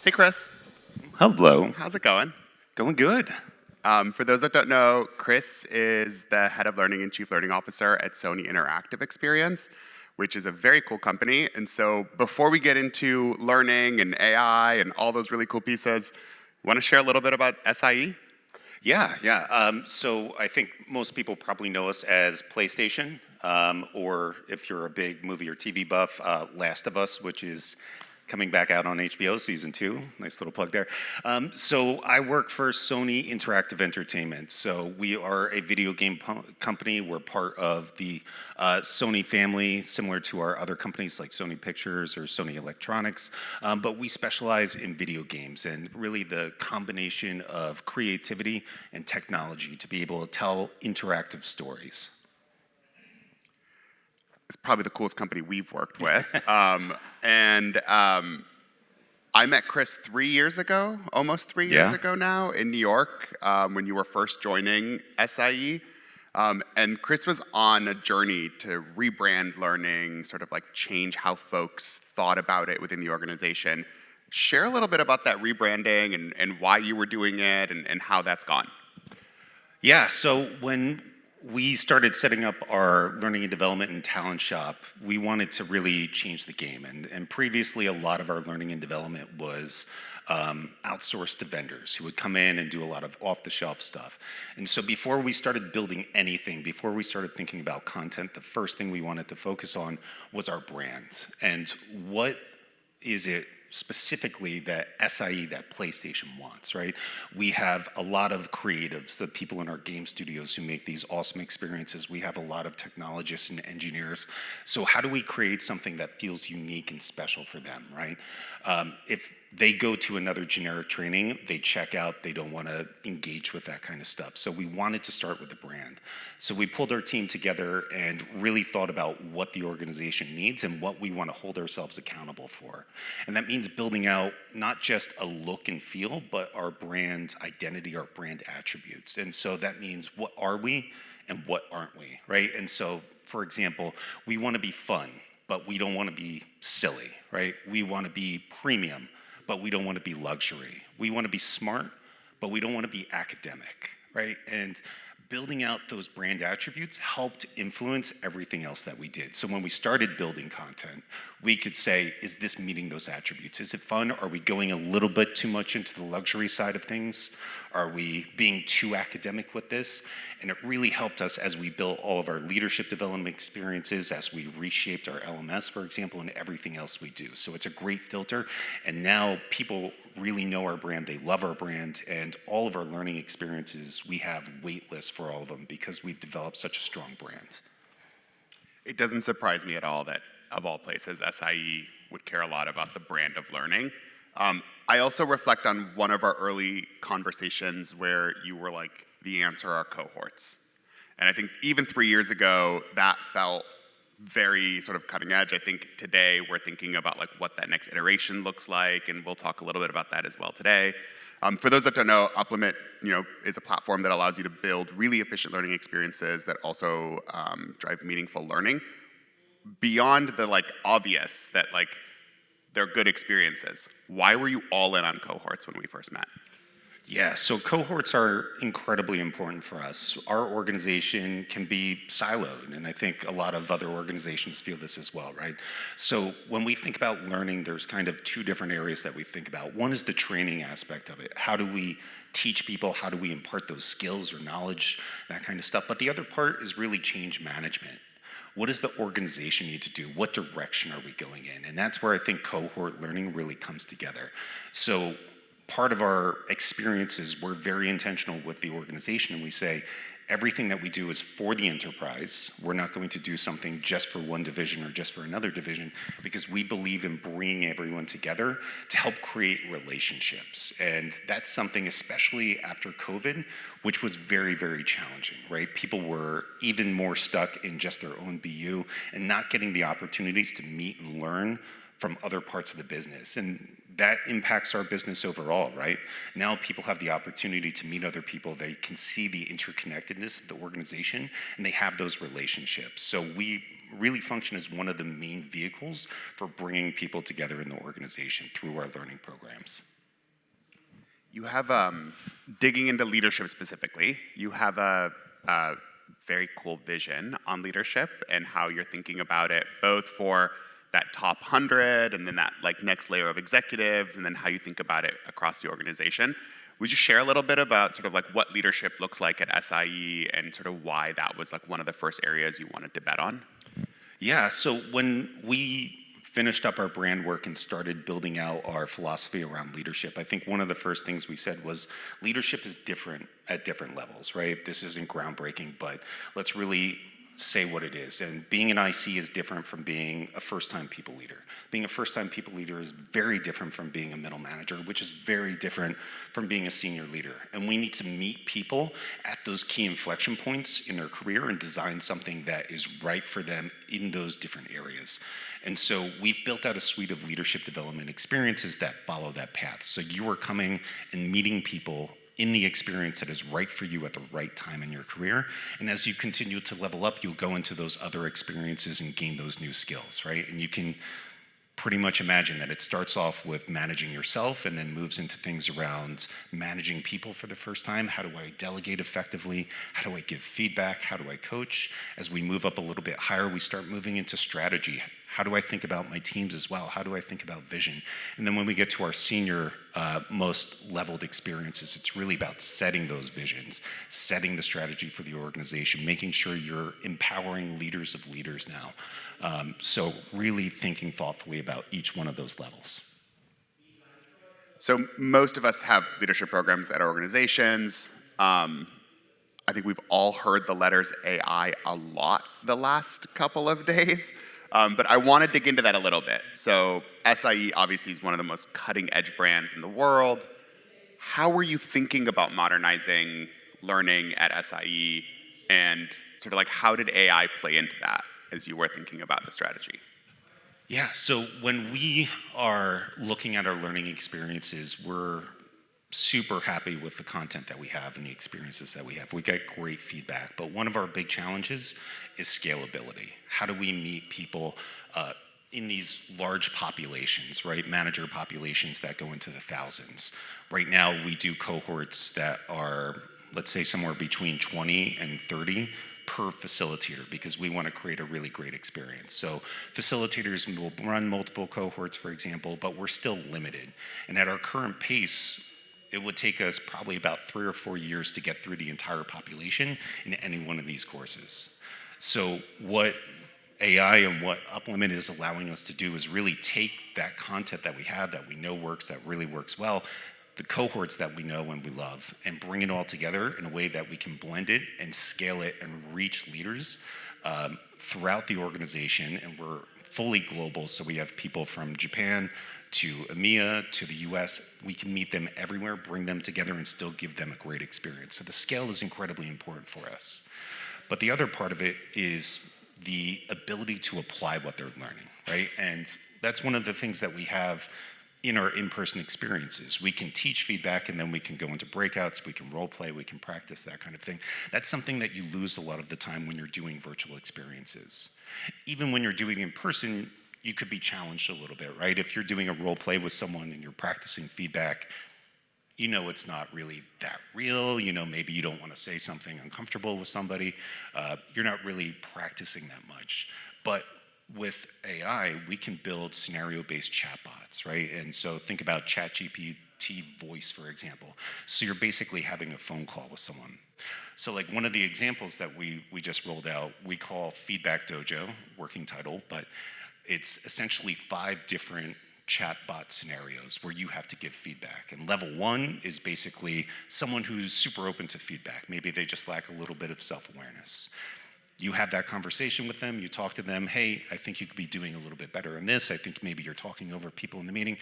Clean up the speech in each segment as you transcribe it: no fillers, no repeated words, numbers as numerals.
Hey, Chris. Hello. How's it going? Going good. For those that don't know, Chris is the head of learning and chief learning officer at Sony Interactive Experience, which is a very cool company. And so before we get into learning and AI and all those really cool pieces, want to share a little bit about SIE? Yeah. So I think most people probably know us as PlayStation, or if you're a big movie or TV buff, Last of Us, which is coming back out on HBO season 2. Nice little plug there. So I work for Sony Interactive Entertainment. So we are a video game company. We're part of the Sony family, similar to our other companies like Sony Pictures or Sony Electronics. But we specialize in video games and really the combination of creativity and technology to be able to tell interactive stories. It's probably the coolest company we've worked with. I met Chris 3 years ago, almost 3 years ago now, in New York when you were first joining SIE. And Chris was on a journey to rebrand learning, sort of like change how folks thought about it within the organization. Share a little bit about that rebranding and why you were doing it and how that's gone. Yeah, so when we started setting up our learning and development and talent shop, we wanted to really change the game. And previously, a lot of our learning and development was outsourced to vendors who would come in and do a lot of off-the-shelf stuff. And so before we started building anything, before we started thinking about content, the first thing we wanted to focus on was our brand. And what is it specifically that SIE, that PlayStation wants, right? We have a lot of creatives, the people in our game studios who make these awesome experiences. We have a lot of technologists and engineers. So how do we create something that feels unique and special for them, right? If they go to another generic training, they check out, they don't want to engage with that kind of stuff. So we wanted to start with the brand. So we pulled our team together and really thought about what the organization needs and what we want to hold ourselves accountable for. And that means building out not just a look and feel, but our brand identity, our brand attributes. And so that means what are we and what aren't we, right? And so, for example, we want to be fun, but we don't want to be silly, right? We want to be premium, but we don't want to be luxury. We want to be smart, but we don't want to be academic, right? And building out those brand attributes helped influence everything else that we did. So when we started building content, we could say, is this meeting those attributes? Is it fun? Are we going a little bit too much into the luxury side of things? Are we being too academic with this? And it really helped us as we built all of our leadership development experiences, as we reshaped our LMS, for example, and everything else we do. So it's a great filter. And now people really know our brand, they love our brand, and all of our learning experiences, we have wait lists for all of them because we've developed such a strong brand. It doesn't surprise me at all that, of all places, SIE would care a lot about the brand of learning. I also reflect on one of our early conversations where you were like, the answer are cohorts. And I think even 3 years ago, that felt very sort of cutting edge. I think today we're thinking about like what that next iteration looks like, and we'll talk a little bit about that as well today. For those that don't know, Uplimit, is a platform that allows you to build really efficient learning experiences that also drive meaningful learning. Beyond the like obvious that like they're good experiences, why were you all in on cohorts when we first met? Yeah, so cohorts are incredibly important for us. Our organization can be siloed, and I think a lot of other organizations feel this as well, right? So when we think about learning, there's kind of two different areas that we think about. One is the training aspect of it. How do we teach people? How do we impart those skills or knowledge, that kind of stuff? But the other part is really change management. What does the organization need to do? What direction are we going in? And that's where I think cohort learning really comes together. So part of our experiences, we're very intentional with the organization, and we say everything that we do is for the enterprise. We're not going to do something just for one division or just for another division, because we believe in bringing everyone together to help create relationships. And that's something, especially after COVID, which was very, very challenging, right? People were even more stuck in just their own BU and not getting the opportunities to meet and learn from other parts of the business. And that impacts our business overall, right? Now people have the opportunity to meet other people. They can see the interconnectedness of the organization, and they have those relationships. So we really function as one of the main vehicles for bringing people together in the organization through our learning programs. You have, digging into leadership specifically, you have a very cool vision on leadership and how you're thinking about it, both for that top 100 and then that like next layer of executives, and then how you think about it across the organization. Would you share a little bit about sort of like what leadership looks like at SIE and sort of why that was like one of the first areas you wanted to bet on? Yeah, so when we finished up our brand work and started building out our philosophy around leadership, I think one of the first things we said was leadership is different at different levels, right? This isn't groundbreaking, but let's really say what it is. And being an IC is different from being a first-time people leader. Being a first-time people leader is very different from being a middle manager, which is very different from being a senior leader. And we need to meet people at those key inflection points in their career and design something that is right for them in those different areas. And so we've built out a suite of leadership development experiences that follow that path. So you are coming and meeting people in the experience that is right for you at the right time in your career. And as you continue to level up, you'll go into those other experiences and gain those new skills, right? And you can pretty much imagine that it starts off with managing yourself and then moves into things around managing people for the first time. How do I delegate effectively? How do I give feedback? How do I coach? As we move up a little bit higher, we start moving into strategy. How do I think about my teams as well? How do I think about vision? And then when we get to our senior, most leveled experiences, it's really about setting those visions, setting the strategy for the organization, making sure you're empowering leaders of leaders now. So really thinking thoughtfully about each one of those levels. So most of us have leadership programs at our organizations. I think we've all heard the letters AI a lot the last couple of days. But I want to dig into that a little bit. So SIE obviously is one of the most cutting edge brands in the world. How were you thinking about modernizing learning at SIE, and sort of like how did AI play into that as you were thinking about the strategy? Yeah, so when we are looking at our learning experiences, we're super happy with the content that we have and the experiences that we have. We get great feedback, but one of our big challenges is scalability. How do we meet people in these large populations, right? Manager populations that go into the thousands. Right now, we do cohorts that are, let's say, somewhere between 20 and 30 per facilitator, because we want to create a really great experience. So facilitators will run multiple cohorts, for example, but we're still limited. And at our current pace, it would take us probably about 3 or 4 years to get through the entire population in any one of these courses. So what AI and what Uplimit is allowing us to do is really take that content that we have, that we know works, that really works well, the cohorts that we know and we love, and bring it all together in a way that we can blend it and scale it and reach leaders throughout the organization. And we're fully global, so we have people from Japan to EMEA to the US. We can meet them everywhere, bring them together, and still give them a great experience. So the scale is incredibly important for us. But the other part of it is the ability to apply what they're learning, right? And that's one of the things that we have in our in-person experiences. We can teach feedback, and then we can go into breakouts, we can role play, we can practice, that kind of thing. That's something that you lose a lot of the time when you're doing virtual experiences. Even when you're doing in person, you could be challenged a little bit, right? If you're doing a role play with someone and you're practicing feedback, you know it's not really that real. You know, maybe you don't want to say something uncomfortable with somebody. You're not really practicing that much. But with AI, we can build scenario-based chatbots, right? And so think about ChatGPT voice, for example. So you're basically having a phone call with someone. So like one of the examples that we just rolled out, we call Feedback Dojo, working title, but it's essentially 5 different chatbot scenarios where you have to give feedback. And level 1 is basically someone who's super open to feedback. Maybe they just lack a little bit of self-awareness. You have that conversation with them, you talk to them, hey, I think you could be doing a little bit better in this, I think maybe you're talking over people in the meeting.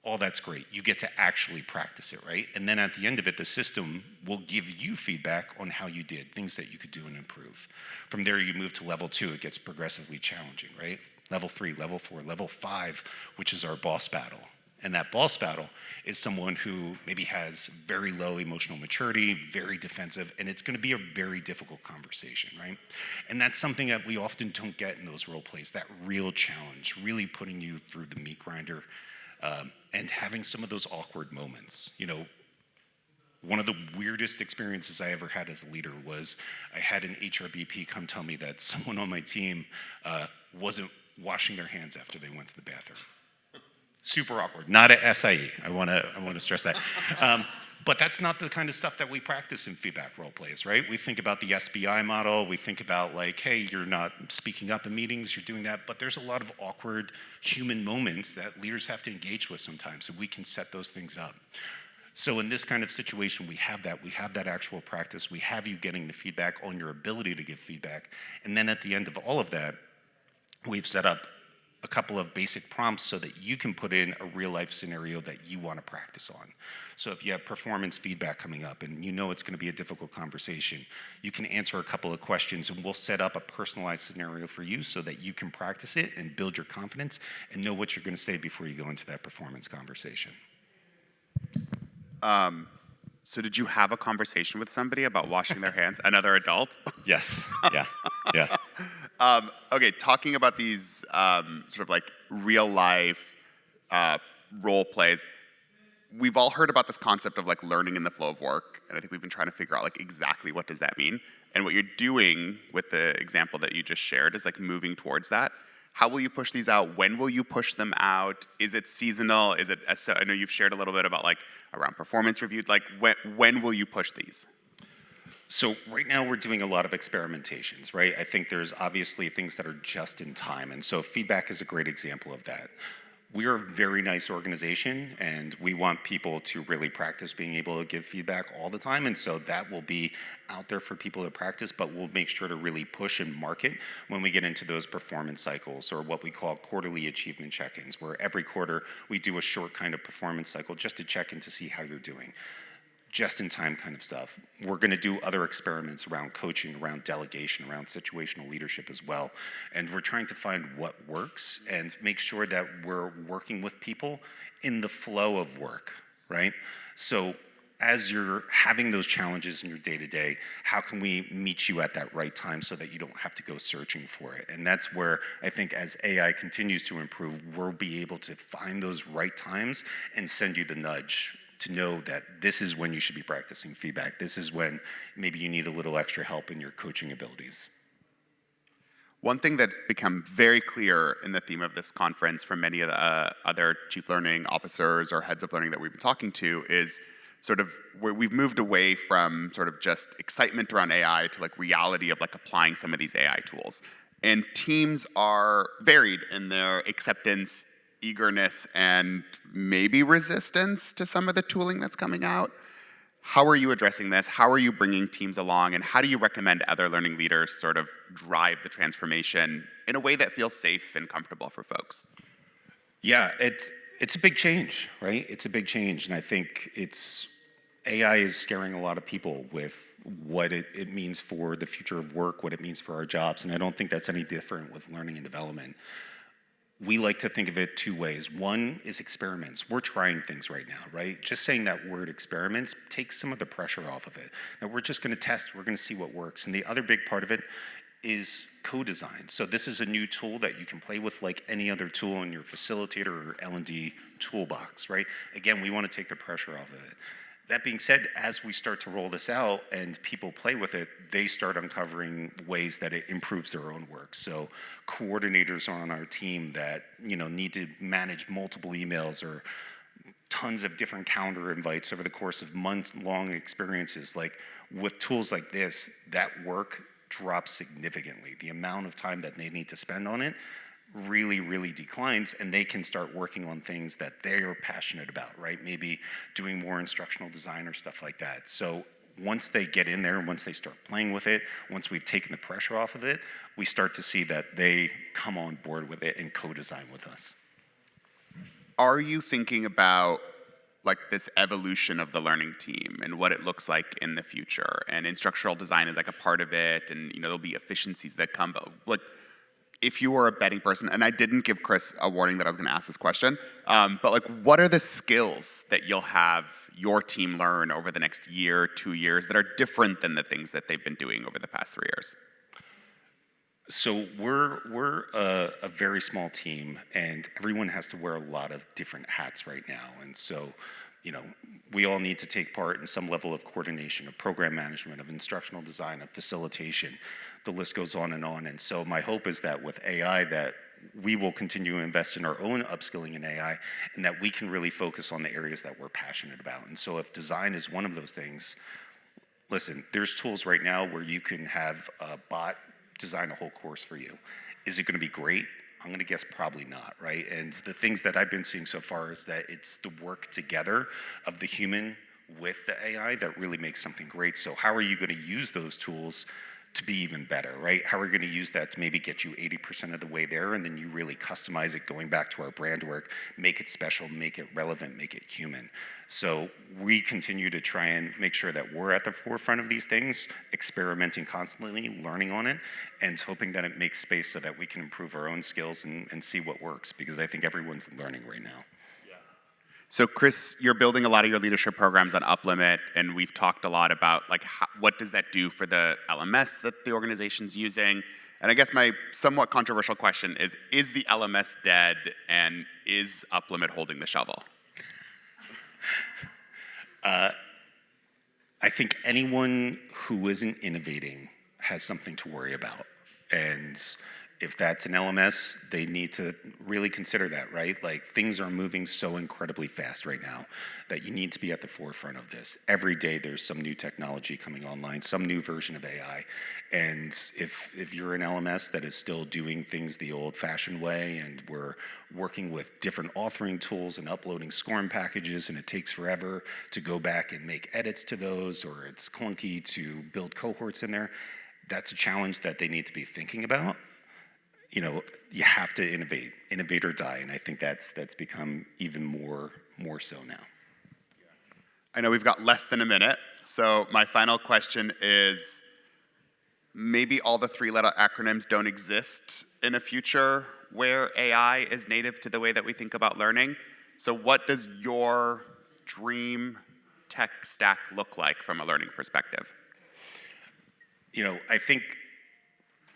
All that's great. You get to actually practice it, right? And then at the end of it, the system will give you feedback on how you did, things that you could do and improve. From there, you move to level 2, it gets progressively challenging, right? Level 3, level 4, level 5, which is our boss battle. And that boss battle is someone who maybe has very low emotional maturity, very defensive, and it's going to be a very difficult conversation, right? And that's something that we often don't get in those role plays, that real challenge, really putting you through the meat grinder. And having some of those awkward moments. One of the weirdest experiences I ever had as a leader was I had an HRBP come tell me that someone on my team wasn't washing their hands after they went to the bathroom. Super awkward. Not at SIE. I want to stress that. But that's not the kind of stuff that we practice in feedback role plays, right? We think about the SBI model. We think about like, hey, you're not speaking up in meetings, you're doing that. But there's a lot of awkward human moments that leaders have to engage with sometimes, and we can set those things up. So in this kind of situation, we have that actual practice. We have you getting the feedback on your ability to give feedback. And then at the end of all of that, we've set up a couple of basic prompts so that you can put in a real life scenario that you want to practice on. So if you have performance feedback coming up and you know it's going to be a difficult conversation, you can answer a couple of questions and we'll set up a personalized scenario for you so that you can practice it and build your confidence and know what you're going to say before you go into that performance conversation. So did you have a conversation with somebody about washing their hands? Another adult? Yes. Yeah. Okay, talking about these sort of like real life role plays, we've all heard about this concept of like learning in the flow of work, and I think we've been trying to figure out like exactly what does that mean. And what you're doing with the example that you just shared is like moving towards that. How will you push these out? When will you push them out? Is it seasonal? Is it? So I know you've shared a little bit about like around performance review. Like when will you push these? So right now we're doing a lot of experimentations, right? I think there's obviously things that are just in time, and so feedback is a great example of that. We're a very nice organization, and we want people to really practice being able to give feedback all the time, and so that will be out there for people to practice, but we'll make sure to really push and market when we get into those performance cycles, or what we call quarterly achievement check-ins, where every quarter we do a short kind of performance cycle just to check in to see how you're doing. Just-in-time kind of stuff. We're going to do other experiments around coaching, around delegation, around situational leadership as well. And we're trying to find what works and make sure that we're working with people in the flow of work, right? So as you're having those challenges in your day-to-day, how can we meet you at that right time so that you don't have to go searching for it? And that's where I think as AI continues to improve, we'll be able to find those right times and send you the nudge to know that this is when you should be practicing feedback. This is when maybe you need a little extra help in your coaching abilities. One thing that's become very clear in the theme of this conference from many of the other chief learning officers or heads of learning that we've been talking to is sort of where we've moved away from sort of just excitement around AI to like reality of like applying some of these AI tools. And teams are varied in their acceptance, eagerness, and maybe resistance to some of the tooling that's coming out. How are you addressing this? How are you bringing teams along? And how do you recommend other learning leaders sort of drive the transformation in a way that feels safe and comfortable for folks? Yeah, it's a big change, right? It's a big change. And I think AI is scaring a lot of people with what it means for the future of work, what it means for our jobs. And I don't think that's any different with learning and development. We like to think of it two ways. One is experiments. We're trying things right now, right? Just saying that word experiments takes some of the pressure off of it. Now we're just going to test, we're going to see what works. And the other big part of it is co-design. So this is a new tool that you can play with like any other tool in your facilitator or L&D toolbox, right? Again, we want to take the pressure off of it. That being said, as we start to roll this out and people play with it, they start uncovering ways that it improves their own work. So coordinators are on our team that need to manage multiple emails or tons of different calendar invites over the course of month-long experiences. Like with tools like this, that work drops significantly. The amount of time that they need to spend on it really, really declines, and they can start working on things that they are passionate about, right? Maybe doing more instructional design or stuff like that. So once they get in there, once they start playing with it, once we've taken the pressure off of it, we start to see that they come on board with it and co-design with us. Are you thinking about like this evolution of the learning team and what it looks like in the future? And instructional design is like a part of it, and there'll be efficiencies that come, but like, if you were a betting person, and I didn't give Chris a warning that I was going to ask this question, but like, what are the skills that you'll have your team learn over the next year, 2 years that are different than the things that they've been doing over the past 3 years? So we're a very small team, and everyone has to wear a lot of different hats right now. And so, we all need to take part in some level of coordination, of program management, of instructional design, of facilitation. The list goes on and on. And so my hope is that with AI, that we will continue to invest in our own upskilling in AI, and that we can really focus on the areas that we're passionate about. And so if design is one of those things, listen, there's tools right now where you can have a bot design a whole course for you. Is it going to be great? I'm going to guess probably not, right? And the things that I've been seeing so far is that it's the work together of the human with the AI that really makes something great. So how are you going to use those tools to be even better, right? How are you going to use that to maybe get you 80% of the way there, and then you really customize it, going back to our brand work, make it special, make it relevant, make it human. So we continue to try and make sure that we're at the forefront of these things, experimenting constantly, learning on it, and hoping that it makes space so that we can improve our own skills and see what works, because I think everyone's learning right now. So Chris, you're building a lot of your leadership programs on Uplimit, and we've talked a lot about what does that do for the LMS that the organization's using? And I guess my somewhat controversial question is the LMS dead, and is Uplimit holding the shovel? I think anyone who isn't innovating has something to worry about. And if that's an LMS, they need to really consider that, right? Like, things are moving so incredibly fast right now that you need to be at the forefront of this. Every day there's some new technology coming online, some new version of AI. And if you're an LMS that is still doing things the old-fashioned way, and we're working with different authoring tools and uploading scoring packages, and it takes forever to go back and make edits to those, or it's clunky to build cohorts in there, that's a challenge that they need to be thinking about. You have to innovate or die, and I think that's become even more so now. I know we've got less than a minute, so my final question is, maybe all the three-letter acronyms don't exist in a future where AI is native to the way that we think about learning. So what does your dream tech stack look like from a learning perspective? I think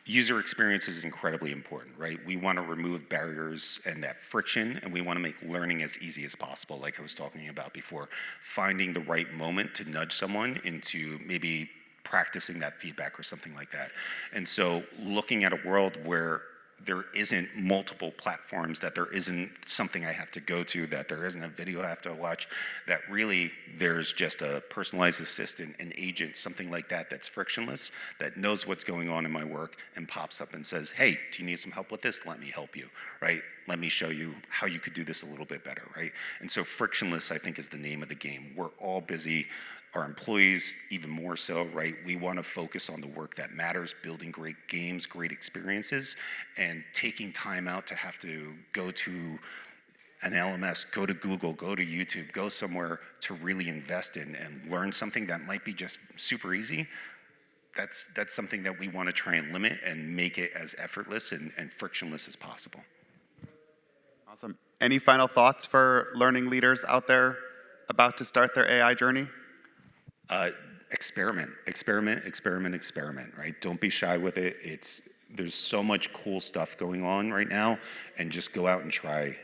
user experience is incredibly important, right? We want to remove barriers and that friction, and we want to make learning as easy as possible, like I was talking about before. Finding the right moment to nudge someone into maybe practicing that feedback or something like that. And so looking at a world where there isn't multiple platforms, that there isn't something I have to go to, that there isn't a video I have to watch, that really there's just a personalized assistant, an agent, something like that that's frictionless, that knows what's going on in my work and pops up and says, hey, do you need some help with this? Let me help you, right? Let me show you how you could do this a little bit better, right? And so frictionless, I think, is the name of the game. We're all busy. Our employees, even more so, right? We want to focus on the work that matters, building great games, great experiences, and taking time out to have to go to an LMS, go to Google, go to YouTube, go somewhere to really invest in and learn something that might be just super easy. That's something that we want to try and limit and make it as effortless and frictionless as possible. Awesome. Any final thoughts for learning leaders out there about to start their AI journey? Experiment, right? Don't be shy with it. There's so much cool stuff going on right now, and just go out and try.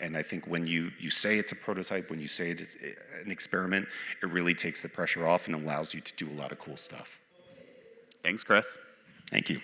And I think when you say it's a prototype, when you say it's an experiment, it really takes the pressure off and allows you to do a lot of cool stuff. Thanks, Chris. Thank you.